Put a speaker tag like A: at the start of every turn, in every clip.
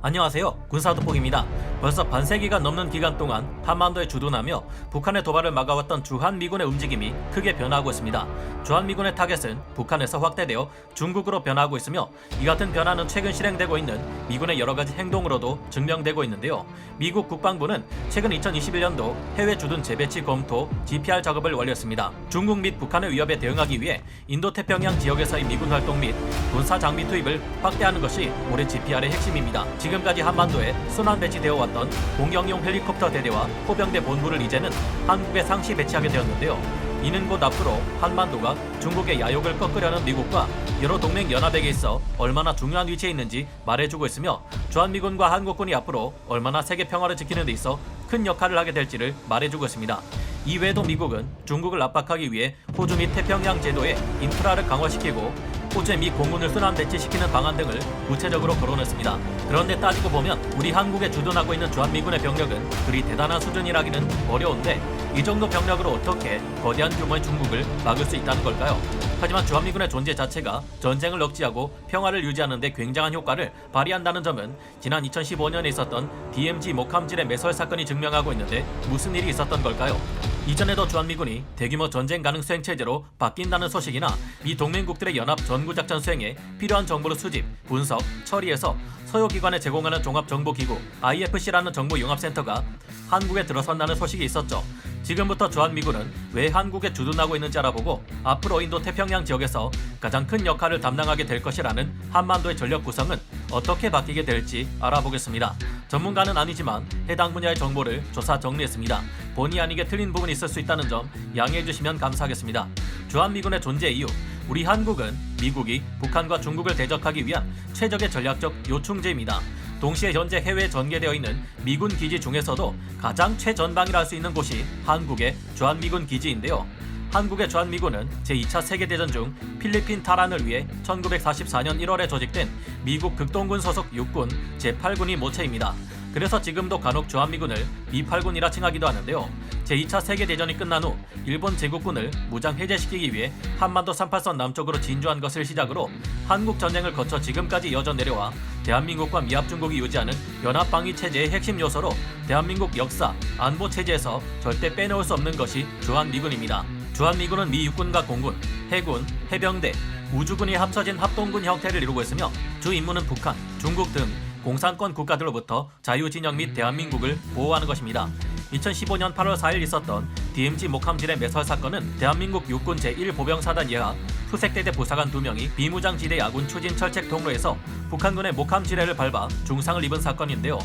A: 안녕하세요. 군사돋보기입니다. 벌써 반세기가 넘는 기간 동안 한반도에 주둔하며 북한의 도발을 막아왔던 주한미군의 움직임이 크게 변화하고 있습니다. 주한미군의 타겟은 북한에서 확대되어 중국으로 변화하고 있으며 이 같은 변화는 최근 실행되고 있는 미군의 여러 가지 행동으로도 증명되고 있는데요. 미국 국방부는 최근 2021년도 해외 주둔 재배치 검토 GPR 작업을 완료했습니다. 중국 및 북한의 위협에 대응하기 위해 인도태평양 지역에서의 미군 활동 및 군사 장비 투입을 확대하는 것이 올해 GPR의 핵심입니다. 지금까지 한반도에 순환 배치되어 왔던 공격용 헬리콥터 대대와 포병대 본부를 이제는 한국에 상시 배치하게 되었는데요. 이는 곧 앞으로 한반도가 중국의 야욕을 꺾으려는 미국과 여러 동맹 연합에게 있어 얼마나 중요한 위치에 있는지 말해주고 있으며 주한미군과 한국군이 앞으로 얼마나 세계 평화를 지키는 데 있어 큰 역할을 하게 될지를 말해주고 있습니다. 이외에도 미국은 중국을 압박하기 위해 호주 및 태평양 제도의 인프라를 강화시키고 호주의 미 공군을 순환 배치시키는 방안 등을 구체적으로 거론했습니다. 그런데 따지고 보면 우리 한국에 주둔하고 있는 주한미군의 병력은 그리 대단한 수준이라기는 어려운데 이 정도 병력으로 어떻게 거대한 규모의 중국을 막을 수 있다는 걸까요? 하지만 주한미군의 존재 자체가 전쟁을 억제하고 평화를 유지하는 데 굉장한 효과를 발휘한다는 점은 지난 2015년에 있었던 DMZ 목함질의 매설 사건이 증명하고 있는데 무슨 일이 있었던 걸까요? 이전에도 주한미군이 대규모 전쟁 가능 수행 체제로 바뀐다는 소식이나 미 동맹국들의 연합 전구작전 수행에 필요한 정보를 수집, 분석, 처리해서 서요기관에 제공하는 종합정보기구 IFC라는 정보융합센터가 한국에 들어선다는 소식이 있었죠. 지금부터 주한미군은 왜 한국에 주둔하고 있는지 알아보고 앞으로 인도 태평양 지역에서 가장 큰 역할을 담당하게 될 것이라는 한반도의 전력 구성은 어떻게 바뀌게 될지 알아보겠습니다. 전문가는 아니지만 해당 분야의 정보를 조사 정리했습니다. 본의 아니게 틀린 부분이 있을 수 있다는 점 양해해 주시면 감사하겠습니다. 주한미군의 존재 이유. 우리 한국은 미국이 북한과 중국을 대적하기 위한 최적의 전략적 요충지입니다. 동시에 현재 해외에 전개되어 있는 미군 기지 중에서도 가장 최전방이라 할 수 있는 곳이 한국의 주한미군 기지인데요. 한국의 주한미군은 제2차 세계대전 중 필리핀 탈환을 위해 1944년 1월에 조직된 미국 극동군 소속 육군 제8군이 모체입니다. 그래서 지금도 간혹 주한미군을 미8군이라 칭하기도 하는데요. 제2차 세계대전이 끝난 후 일본 제국군을 무장 해제시키기 위해 한반도 38선 남쪽으로 진주한 것을 시작으로 한국 전쟁을 거쳐 지금까지 이어져 내려와 대한민국과 미합중국이 유지하는 연합방위체제의 핵심 요소로 대한민국 역사, 안보 체제에서 절대 빼놓을 수 없는 것이 주한미군입니다. 주한미군은 미 육군과 공군, 해군, 해병대, 우주군이 합쳐진 합동군 형태를 이루고 있으며 주 임무는 북한, 중국 등 공산권 국가들로부터 자유진영 및 대한민국을 보호하는 것입니다. 2015년 8월 4일 있었던 DMZ 목함질의 매설 사건은 대한민국 육군 제1보병사단 예하 수색대대 부사관 2명이 비무장지대 야군 추진 철책 통로에서 북한군의 목함지뢰를 밟아 중상을 입은 사건인데요.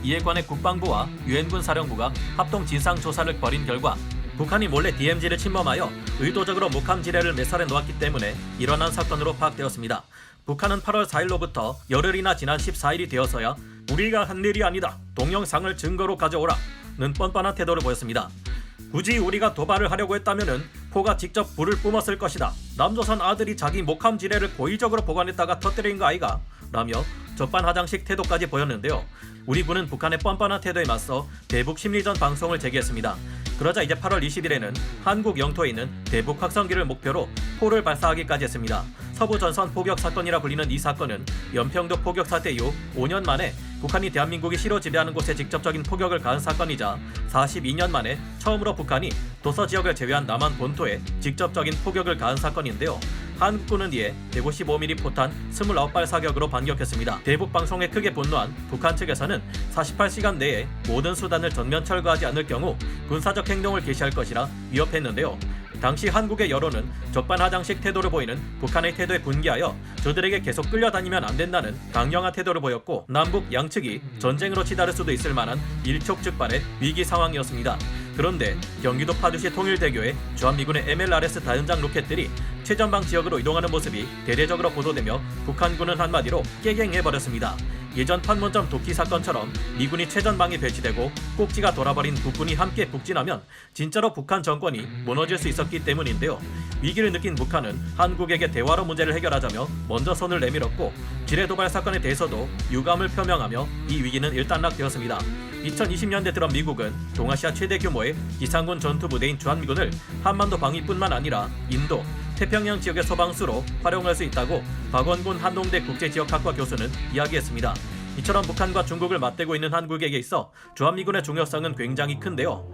A: 이에 관해 국방부와 유엔군 사령부가 합동 진상조사를 벌인 결과 북한이 몰래 DMZ를 침범하여 의도적으로 목함지뢰를 매설해 놓았기 때문에 일어난 사건으로 파악되었습니다. 북한은 8월 4일로부터 열흘이나 지난 14일이 되어서야 우리가 한 일이 아니다. 동영상을 증거로 가져오라. 는 뻔뻔한 태도를 보였습니다. 굳이 우리가 도발을 하려고 했다면은 포가 직접 불을 뿜었을 것이다. 남조선 아들이 자기 목함지뢰를 고의적으로 보관했다가 터뜨린 거 아이가? 라며 적반하장식 태도까지 보였는데요. 우리 군은 북한의 뻔뻔한 태도에 맞서 대북 심리전 방송을 제기했습니다. 그러자 이제 8월 20일에는 한국 영토에 있는 대북 확성기를 목표로 포를 발사하기까지 했습니다. 서부 전선 포격 사건이라 불리는 이 사건은 연평도 포격 사태 이후 5년 만에 북한이 대한민국이 시로 지배하는 곳에 직접적인 포격을 가한 사건이자 42년 만에 처음으로 북한이 도서 지역을 제외한 남한 본토에 직접적인 포격을 가한 사건인데요. 한국군은 이에 155mm 포탄 29발 사격으로 반격했습니다. 대북 방송에 크게 분노한 북한 측에서는 48시간 내에 모든 수단을 전면 철거하지 않을 경우 군사적 행동을 개시할 것이라 위협했는데요. 당시 한국의 여론은 적반하장식 태도를 보이는 북한의 태도에 분개하여 저들에게 계속 끌려다니면 안 된다는 강경한 태도를 보였고 남북 양측이 전쟁으로 치달을 수도 있을 만한 일촉즉발의 위기 상황이었습니다. 그런데 경기도 파주시 통일대교에 주한미군의 MLRS 다연장 로켓들이 최전방 지역으로 이동하는 모습이 대대적으로 보도되며 북한군은 한마디로 깨갱해버렸습니다. 예전 판문점 도끼 사건처럼 미군이 최전방에 배치되고 꼭지가 돌아버린 북군이 함께 북진하면 진짜로 북한 정권이 무너질 수 있었기 때문인데요. 위기를 느낀 북한은 한국에게 대화로 문제를 해결하자며 먼저 손을 내밀었고 지뢰 도발 사건에 대해서도 유감을 표명하며 이 위기는 일단락되었습니다. 2020년대 들어 미국은 동아시아 최대 규모의 기상군 전투부대인 주한미군을 한반도 방위뿐만 아니라 인도, 태평양 지역의 소방수로 활용할 수 있다고 박원군 한동대 국제지역학과 교수는 이야기했습니다. 이처럼 북한과 중국을 맞대고 있는 한국에게 있어 주한미군의 중요성은 굉장히 큰데요.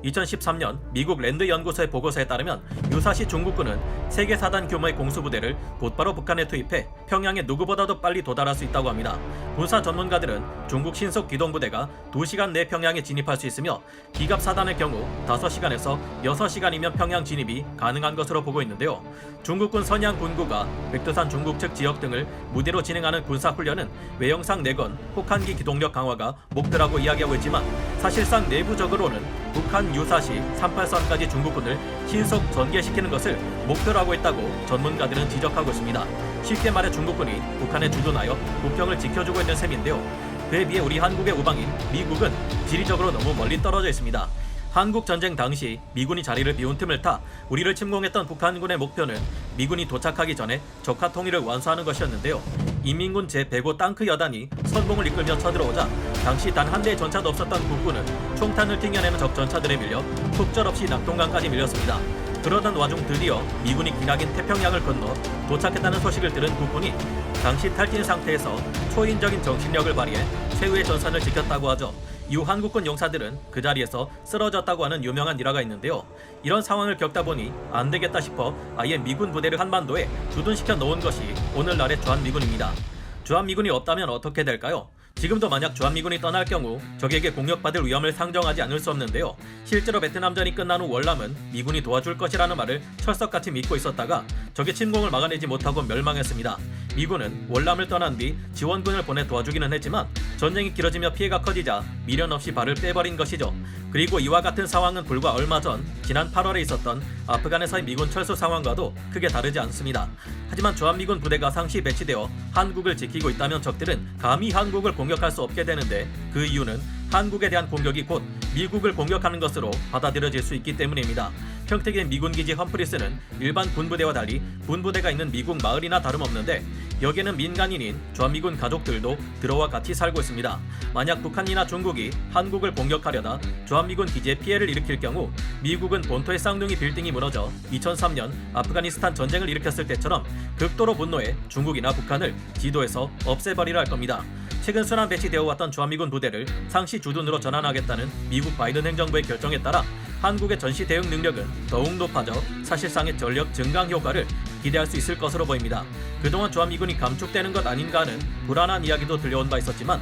A: 2013년 미국 랜드 연구소의 보고서에 따르면 유사시 중국군은 세계 4단 규모의 공수부대를 곧바로 북한에 투입해 평양에 누구보다도 빨리 도달할 수 있다고 합니다. 군사 전문가들은 중국 신속 기동부대가 2시간 내 평양에 진입할 수 있으며 기갑 4단의 경우 5시간에서 6시간이면 평양 진입이 가능한 것으로 보고 있는데요. 중국군 선양 군구가 백두산 중국 측 지역 등을 무대로 진행하는 군사훈련은 외형상 내건 혹한기 기동력 강화가 목표라고 이야기하고 있지만 사실상 내부적으로는 북한 유사시 38선까지 중국군을 신속 전개시키는 것을 목표로 하고 있다고 전문가들은 지적하고 있습니다. 쉽게 말해 중국군이 북한에 주둔하여 국경을 지켜주고 있는 셈인데요. 그에 비해 우리 한국의 우방인 미국은 지리적으로 너무 멀리 떨어져 있습니다. 한국 전쟁 당시 미군이 자리를 비운 틈을 타 우리를 침공했던 북한군의 목표는 미군이 도착하기 전에 적화 통일을 완수하는 것이었는데요. 인민군 제105 땅크 여단이 선봉을 이끌며 쳐들어오자 당시 단 한 대의 전차도 없었던 국군은 총탄을 튕겨내는 적 전차들에 밀려 속절없이 낙동강까지 밀렸습니다. 그러던 와중 드디어 미군이 기나긴 태평양을 건너 도착했다는 소식을 들은 국군이 당시 탈진 상태에서 초인적인 정신력을 발휘해 최후의 전선을 지켰다고 하죠. 이후 한국군 용사들은 그 자리에서 쓰러졌다고 하는 유명한 일화가 있는데요. 이런 상황을 겪다 보니 안 되겠다 싶어 아예 미군 부대를 한반도에 주둔시켜 놓은 것이 오늘날의 주한미군입니다. 주한미군이 없다면 어떻게 될까요? 지금도 만약 주한미군이 떠날 경우 적에게 공격받을 위험을 상정하지 않을 수 없는데요. 실제로 베트남전이 끝난 후 월남은 미군이 도와줄 것이라는 말을 철석같이 믿고 있었다가 적의 침공을 막아내지 못하고 멸망했습니다. 미군은 월남을 떠난 뒤 지원군을 보내 도와주기는 했지만 전쟁이 길어지며 피해가 커지자 미련 없이 발을 빼버린 것이죠. 그리고 이와 같은 상황은 불과 얼마 전 지난 8월에 있었던 아프간에서의 미군 철수 상황과도 크게 다르지 않습니다. 하지만 주한미군 부대가 상시 배치되어 한국을 지키고 있다면 적들은 감히 한국을 공격할 수 없게 되는데 그 이유는 한국에 대한 공격이 곧 미국을 공격하는 것으로 받아들여질 수 있기 때문입니다. 평택의 미군기지 험프리스는 일반 군부대와 달리 군부대가 있는 미국 마을이나 다름없는데 여기에는 민간인인 주한미군 가족들도 들어와 같이 살고 있습니다. 만약 북한이나 중국이 한국을 공격하려다 주한미군 기지에 피해를 일으킬 경우 미국은 본토의 쌍둥이 빌딩이 무너져 2003년 아프가니스탄 전쟁을 일으켰을 때처럼 극도로 분노해 중국이나 북한을 지도에서 없애버리려 할 겁니다. 최근 순환 배치되어 왔던 주한미군 부대를 상시 주둔으로 전환하겠다는 미국 바이든 행정부의 결정에 따라 한국의 전시 대응 능력은 더욱 높아져 사실상의 전력 증강 효과를 기대할 수 있을 것으로 보입니다. 그동안 주한미군이 감축되는 것 아닌가 하는 불안한 이야기도 들려온 바 있었지만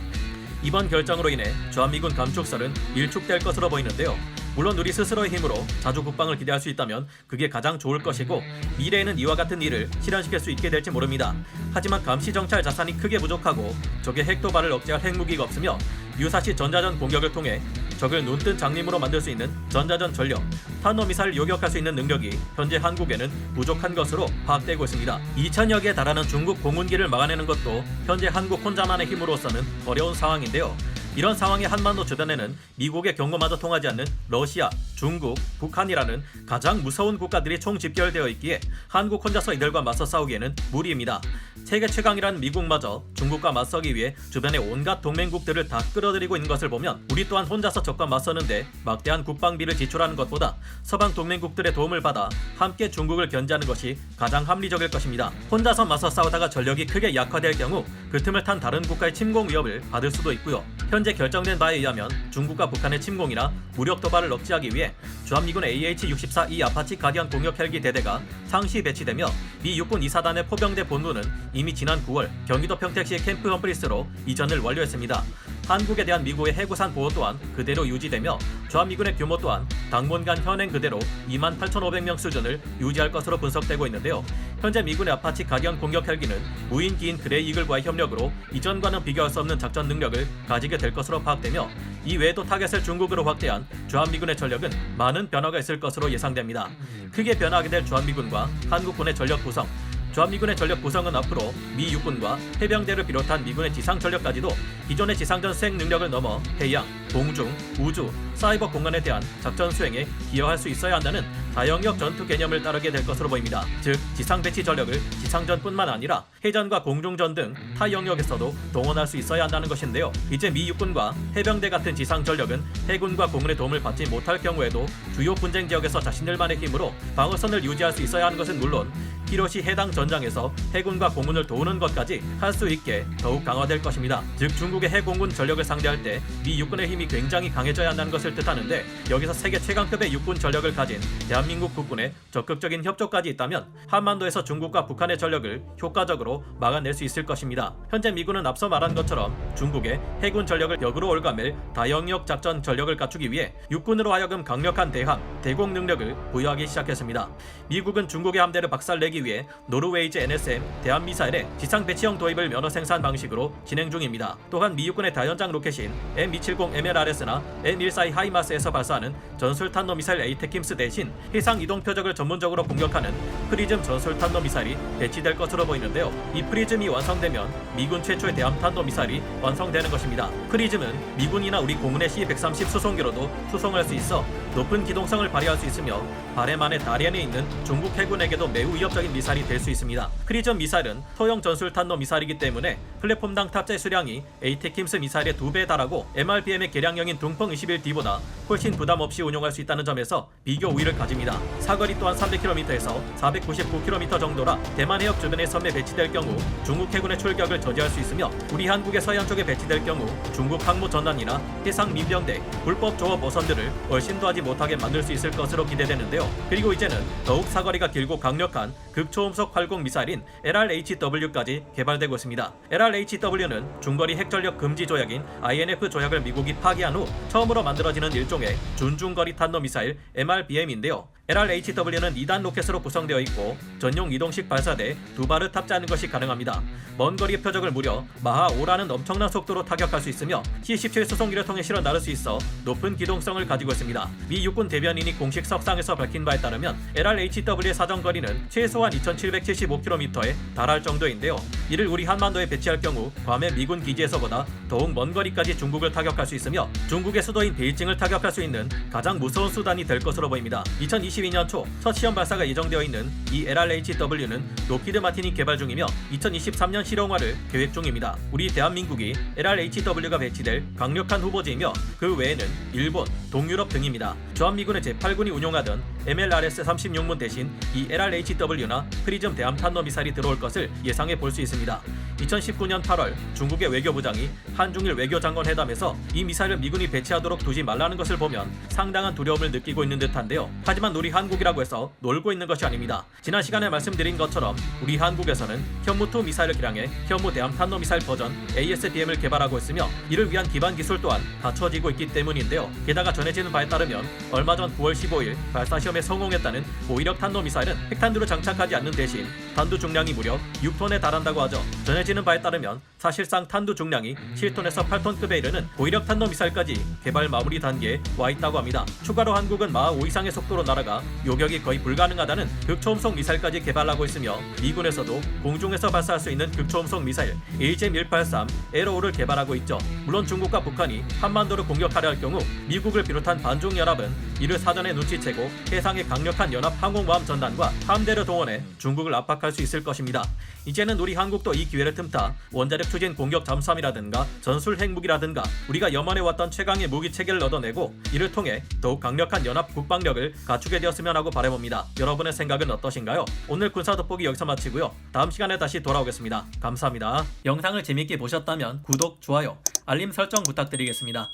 A: 이번 결정으로 인해 주한미군 감축설은 일축될 것으로 보이는데요. 물론 우리 스스로의 힘으로 자주 국방을 기대할 수 있다면 그게 가장 좋을 것이고 미래에는 이와 같은 일을 실현시킬 수 있게 될지 모릅니다. 하지만 감시정찰 자산이 크게 부족하고 적의 핵도발을 억제할 핵무기가 없으며 유사시 전자전 공격을 통해 적을 눈뜬 장님으로 만들 수 있는 전자전 전력, 탄도미사일을 요격할 수 있는 능력이 현재 한국에는 부족한 것으로 파악되고 있습니다. 2,000여 개에 달하는 중국 공군기를 막아내는 것도 현재 한국 혼자만의 힘으로서는 어려운 상황인데요. 이런 상황의 한반도 주변에는 미국의 경고마저 통하지 않는 러시아, 중국, 북한이라는 가장 무서운 국가들이 총집결되어 있기에 한국 혼자서 이들과 맞서 싸우기에는 무리입니다. 세계 최강이라는 미국마저 중국과 맞서기 위해 주변의 온갖 동맹국들을 다 끌어들이고 있는 것을 보면 우리 또한 혼자서 적과 맞서는데 막대한 국방비를 지출하는 것보다 서방 동맹국들의 도움을 받아 함께 중국을 견제하는 것이 가장 합리적일 것입니다. 혼자서 맞서 싸우다가 전력이 크게 약화될 경우 그 틈을 탄 다른 국가의 침공 위협을 받을 수도 있고요. 현재 결정된 바에 의하면 중국과 북한의 침공이나 무력 도발을 억제하기 위해 주한미군 AH-64E 아파치 가디언 공격 헬기 대대가 상시 배치되며 미 육군 2사단의 포병대 본부는 이미 지난 9월 경기도 평택시의 캠프 험프리스로 이전을 완료했습니다. 한국에 대한 미국의 해구산 보호 또한 그대로 유지되며 주한미군의 규모 또한 당분간 현행 그대로 28,500명 수준을 유지할 것으로 분석되고 있는데요. 현재 미군의 아파치 가디언 공격 헬기는 무인기인 그레이 이글과의 협력으로 이전과는 비교할 수 없는 작전 능력을 가지게 될 것으로 파악되며 이 외에도 타겟을 중국으로 확대한 주한미군의 전력은 많은 변화가 있을 것으로 예상됩니다. 크게 변화하게 될 주한미군과 한국군의 전력 구성, 주한미군의 전력 구성은 앞으로 미 육군과 해병대를 비롯한 미군의 지상 전력까지도 기존의 지상전 수행 능력을 넘어 해양, 공중, 우주, 사이버 공간에 대한 작전 수행에 기여할 수 있어야 한다는 다영역 전투 개념을 따르게 될 것으로 보입니다. 즉 지상 배치 전력을 지상전뿐만 아니라 해전과 공중전 등 타 영역에서도 동원할 수 있어야 한다는 것인데요. 이제 미 육군과 해병대 같은 지상 전력은 해군과 공군의 도움을 받지 못할 경우에도 주요 분쟁 지역에서 자신들만의 힘으로 방어선을 유지할 수 있어야 하는 것은 물론 필요시 해당 전장에서 해군과 공군을 도우는 것까지 할 수 있게 더욱 강화될 것입니다. 즉 중국의 해공군 전력을 상대할 때 미 육군의 힘이 굉장히 강해져야 한다는 것을 뜻하는데, 여기서 세계 최강급의 육군 전력을 가진 대한민국 국군의 적극적인 협조까지 있다면 한반도에서 중국과 북한의 전력을 효과적으로 막아낼 수 있을 것입니다. 현재 미군은 앞서 말한 것처럼 중국의 해군 전력을 역으로 올가맬 다영역 작전 전력을 갖추기 위해 육군으로 하여금 강력한 대함, 대공 능력을 부여하기 시작했습니다. 미국은 중국의 함대를 박살내기 위해 노르웨이즈 NSM 대한미사일의 지상 배치형 도입을 면허 생산 방식으로 진행 중입니다. 또한 미 육군의 다연장 로켓인 M270 MLRS나 M142 하이마스에서 발사하는 전술탄도 미사일 에이테킴스 대신 해상 이동 표적을 전문적으로 공격하는 프리즘 전술탄도 미사일이 배치될 것으로 보이는데요. 이 프리즘이 완성되면 미군 최초의 대함탄도 미사일이 완성되는 것입니다. 프리즘은 미군이나 우리 공군의 C-130 수송기로도 수송할 수 있어 높은 기동성을 발휘할 수 있으며 바램 안의 다리안에 있는 중국 해군에게도 매우 위협적인 미사일이 될 수 있습니다. 프리즘 미사일은 소형 전술탄도 미사일이기 때문에 플랫폼당 탑재 수량이 에이테킴스 미사일의 2배에 달하고 MRBM의 개량형인 둥펑 21D보다 훨씬 부담 없이 운용할 수 있다는 점에서 비교 우위를 가집니다. 사거리 또한 300km에서 499km 정도라 대만 해협 주변에 섬에 배치될 경우 중국 해군의 출격을 저지할 수 있으며, 우리 한국의 서해안 쪽에 배치될 경우 중국 항모 전단이나 해상 민병대, 불법 조업 어선들을 얼씬도 하지 못하게 만들 수 있을 것으로 기대되는데요. 그리고 이제는 더욱 사거리가 길고 강력한 극초음속 활공 미사일인 LRHW까지 개발되고 있습니다. LRHW는 중거리 핵전력 금지 조약인 INF 조약을 미국이 파기한 후 처음으로 만들어지는 일종의 준중거리 탄도 미사일 MRBM인데요. LRHW는 2단 로켓으로 구성되어 있고 전용 이동식 발사대에 2발을 탑재하는 것이 가능합니다. 먼 거리의 표적을 무려 마하 5라는 엄청난 속도로 타격할 수 있으며 C-17 수송기를 통해 실어 나를 수 있어 높은 기동성을 가지고 있습니다. 미 육군 대변인이 공식 석상에서 밝힌 바에 따르면 LRHW의 사정거리는 최소한 2775km에 달할 정도인데요. 이를 우리 한반도에 배치할 경우 괌의 미군 기지에서보다 더욱 먼 거리까지 중국을 타격할 수 있으며 중국의 수도인 베이징을 타격할 수 있는 가장 무서운 수단이 될 것으로 보입니다. 2022년 초 첫 시험 발사가 예정되어 있는 이 LRHW는 로키드 마틴이 개발 중이며 2023년 실용화를 계획 중입니다. 우리 대한민국이 LRHW가 배치될 강력한 후보지이며 그 외에는 일본, 동유럽 등입니다. 주한미군의 제8군이 운용하던 MLRS-36문 대신 이 LRHW나 프리즘 대함탄도 미사일이 들어올 것을 예상해 볼 수 있습니다. 2019년 8월 중국의 외교부장이 한중일 외교장관 회담에서 이 미사일을 미군이 배치하도록 두지 말라는 것을 보면 상당한 두려움을 느끼고 있는 듯한데요. 하지만 우리 한국이라고 해서 놀고 있는 것이 아닙니다. 지난 시간에 말씀드린 것처럼 우리 한국에서는 현무2 미사일을 개량해 현무 대함탄도 미사일 버전 ASBM을 개발하고 있으며 이를 위한 기반 기술 또한 갖춰지고 있기 때문인데요. 게다가 전해지는 바에 따르면 얼마 전 9월 15일 발사 시험에 성공했다는 고위력 탄도 미사일은 핵탄두를 장착하지 않는 대신 탄두 중량이 무려 6톤에 달한다고 하죠. 전해지는 바에 따르면 사실상 탄두 중량이 7톤에서 8톤급에 이르는 고위력 탄도 미사일까지 개발 마무리 단계에 와 있다고 합니다. 추가로 한국은 마하 5 이상의 속도로 날아가 요격이 거의 불가능하다는 극초음속 미사일까지 개발하고 있으며 미군에서도 공중에서 발사할 수 있는 극초음속 미사일 AGM-183 에러5를 개발하고 있죠. 물론 중국과 북한이 한반도를 공격하려 할 경우 미국을 비롯한 반중연합은 이를 사전에 눈치채고 해상의 강력한 연합 항공모함 전단과 함대를 동원해 중국을 압박할 수 있을 것입니다. 이제는 우리 한국도 이 기회를 틈타 원자력 추진 공격 잠수함이라든가 전술 핵무기라든가 우리가 염원해왔던 최강의 무기 체계를 얻어내고 이를 통해 더욱 강력한 연합 국방력을 갖추게 되었으면 하고 바라봅니다. 여러분의 생각은 어떠신가요? 오늘 군사 돋보기 여기서 마치고요. 다음 시간에 다시 돌아오겠습니다. 감사합니다. 영상을 재밌게 보셨다면 구독, 좋아요, 알림 설정 부탁드리겠습니다.